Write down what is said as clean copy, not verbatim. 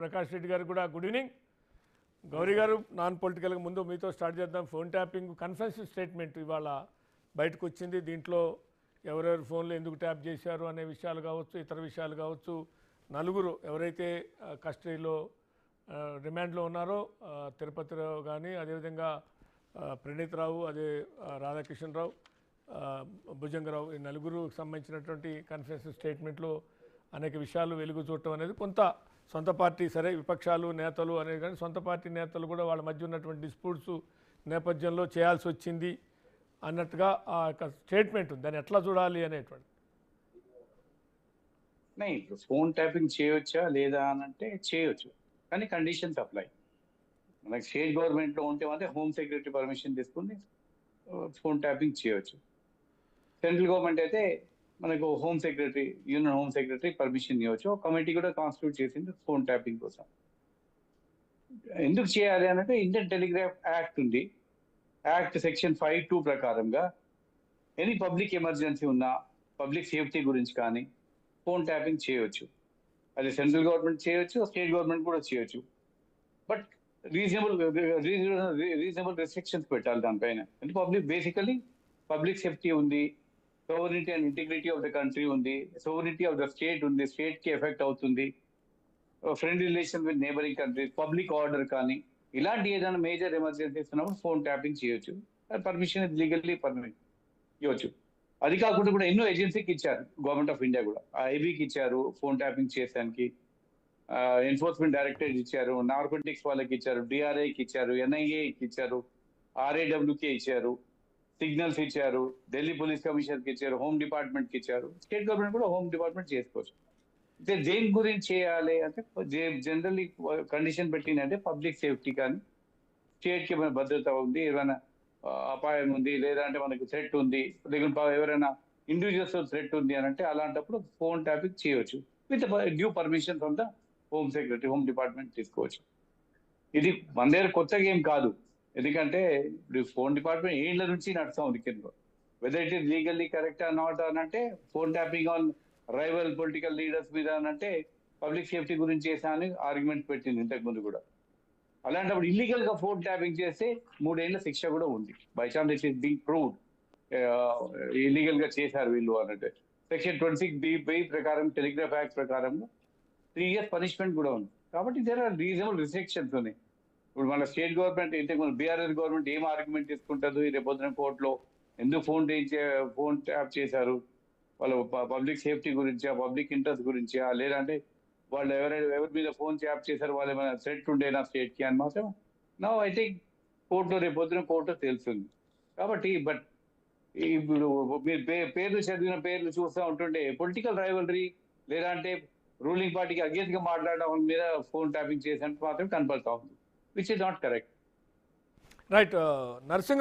ప్రకాష్ రెడ్డి గారు కూడా good evening. Gauri గారు, నాన్ పొలిటికల్గా ముందు మీతో స్టార్ట్ చేద్దాం. ఫోన్ ట్యాపింగ్ కన్ఫెషన్ స్టేట్మెంట్ ఇవాళ బయటకు వచ్చింది. దీంట్లో ఎవరెవరు ఫోన్లు ఎందుకు ట్యాప్ చేశారు అనే విషయాలు కావచ్చు, ఇతర విషయాలు కావచ్చు. నలుగురు ఎవరైతే కస్టడీలో రిమాండ్లో ఉన్నారో తిరుపతిరావు కానీ, అదేవిధంగా ప్రణీత్ రావు, అదే రాధాకిషన్ రావు, భుజంగరావు, ఈ నలుగురుకు సంబంధించినటువంటి కన్ఫెషన్ స్టేట్మెంట్లో అనేక విషయాలు వెలుగు చూడటం అనేది కొంత సొంత పార్టీ సరే విపక్షాలు నేతలు అనేది కానీ సొంత పార్టీ నేతలు కూడా వాళ్ళ మధ్య ఉన్నటువంటి డిస్ప్యూట్స్ నేపథ్యంలో చేయాల్సి వచ్చింది అన్నట్టుగా ఆ యొక్క స్టేట్మెంట్ ఉంది. దాన్ని ఎట్లా చూడాలి అనేటువంటి ఫోన్ ట్యాపింగ్ చేయొచ్చా లేదా అని అంటే చేయొచ్చు, కానీ కండిషన్స్ అప్లై. మనకి స్టేట్ గవర్నమెంట్లో ఉంటే అంటే హోమ్ సెక్రటరీ పర్మిషన్ తీసుకుని ఫోన్ ట్యాపింగ్ చేయొచ్చు. సెంట్రల్ గవర్నమెంట్ అయితే మనకు home secretary, union home secretary permission ఇవ్వచ్చు. కమిటీ కూడా కాన్స్టిట్యూట్ చేసింది ఫోన్ ట్యాపింగ్ కోసం. ఎందుకు చేయాలి అంటే ఇండియన్ టెలిగ్రాఫ్ యాక్ట్ ఉంది. యాక్ట్ సెక్షన్ 5(2) ప్రకారంగా ఎనీ పబ్లిక్ ఎమర్జెన్సీ ఉన్నా, పబ్లిక్ సేఫ్టీ గురించి కానీ ఫోన్ ట్యాపింగ్ చేయవచ్చు. అది సెంట్రల్ గవర్నమెంట్ చేయొచ్చు, స్టేట్ గవర్నమెంట్ కూడా చేయొచ్చు. బట్ రీజనబుల్ రెస్ట్రిక్షన్స్ పెట్టాలి దానిపైన. అంటే బేసికలీ పబ్లిక్ సేఫ్టీ ఉంది, sovereignty and integrity of the country ఉంది, సోవరిటీ ఆఫ్ ద స్టేట్ ఉంది, స్టేట్ కి ఎఫెక్ట్ అవుతుంది, friend relation with neighbouring countries, public order కానీ ఇలాంటి ఏదైనా మేజర్ ఎమర్జెన్సీస్ ఉన్నప్పుడు ఫోన్ ట్యాపింగ్ చేయొచ్చు. పర్మిషన్ లీగల్లీ ఇవ్వచ్చు. అది కాకుండా కూడా ఎన్నో ఏజెన్సీకి ఇచ్చారు గవర్నమెంట్ ఆఫ్ ఇండియా కూడా. ఐబీకి ఇచ్చారు ఫోన్ ట్యాపింగ్ చేసానికి, ఎన్ఫోర్స్మెంట్ డైరెక్టరేట్ ఇచ్చారు, నార్కోటిక్స్ వాళ్ళకి ఇచ్చారు, డిఆర్ఐకి ఇచ్చారు, ఎన్ఐఏకి ఇచ్చారు, ఆర్ఏడబ్ల్యూకి ఇచ్చారు, సిగ్నల్స్ ఇచ్చారు, ఢిల్లీ పోలీస్ కమిషనర్కి ఇచ్చారు, హోమ్ డిపార్ట్మెంట్కి ఇచ్చారు. స్టేట్ గవర్నమెంట్ కూడా హోమ్ డిపార్ట్మెంట్ చేసుకోవచ్చు. అయితే దేని గురించి చేయాలి అంటే జనరల్లీ కండిషన్ పెట్టిందంటే పబ్లిక్ సేఫ్టీ కానీ, స్టేట్కి ఏమైనా భద్రత ఉంది, ఏమైనా అపాయం ఉంది, లేదా అంటే మనకు థ్రెట్ ఉంది, లేకుంటే ఎవరైనా ఇండివిజువల్స్ థ్రెట్ ఉంది అని అంటే అలాంటప్పుడు ఫోన్ ట్యాపింగ్ చేయవచ్చు with due permission from the home secretary, home department తీసుకోవచ్చు. ఇది మన దగ్గర కొత్తగా ఏం కాదు. ఎందుకంటే ఇప్పుడు ఫోన్ డిపార్ట్మెంట్ ఏళ్ల నుంచి నడుస్తా ఉంది కింద. Whether it is legally correct or not అని అంటే phone tapping on rival political leaders మీద అని అంటే పబ్లిక్ సేఫ్టీ గురించి చేసా అని ఆర్గ్యుమెంట్ పెట్టింది ఇంతకు ముందు కూడా. అలాంటప్పుడు ఇల్లీగల్ గా ఫోన్ ట్యాపింగ్ చేస్తే 3 ఏళ్ల శిక్ష కూడా ఉంది. By chance it is being proved illegal గా చేశారు వీళ్ళు అన్నట్టు. సెక్షన్ 26(b) ప్రకారం, టెలిగ్రాఫ్ యాక్ట్ ప్రకారం 3 years పనిష్మెంట్ కూడా ఉంది. కాబట్టి దేర్ ఆర్ రీజనబుల్ రిస్ట్రిక్షన్స్ ఉన్నాయి. ఇప్పుడు మన స్టేట్ గవర్నమెంట్ ఇంతకు ముందు బీఆర్ఎస్ గవర్నమెంట్ ఏం ఆర్గ్యుమెంట్ తీసుకుంటుంది, రేపు పొద్దున కోర్టులో ఎందుకు ఫోన్ ట్యాప్ చేశారు, వాళ్ళ పబ్లిక్ సేఫ్టీ గురించా, పబ్లిక్ ఇంట్రెస్ట్ గురించా, లేదంటే వాళ్ళు ఎవరి మీద ఫోన్ ట్యాప్ చేశారు, వాళ్ళు ఏమైనా థ్రెట్ ఉండేనా స్టేట్ కి అని మాత్రం నౌ ఐ థింక్ కోర్టులో రేపు పొద్దున కోర్టులో తెలుస్తుంది. కాబట్టి బట్ ఇప్పుడు మీరు పేర్లు చదివిన పేర్లు చూస్తూ ఉంటుంటే పొలిటికల్ రైవలరీ లేదా అంటే రూలింగ్ పార్టీకి అగేన్స్ట్ గా మాట్లాడడం మీద ఫోన్ ట్యాపింగ్ చేసినట్టు మాత్రం కనపడతా ఉంది, which is not correct. Right. Narasimha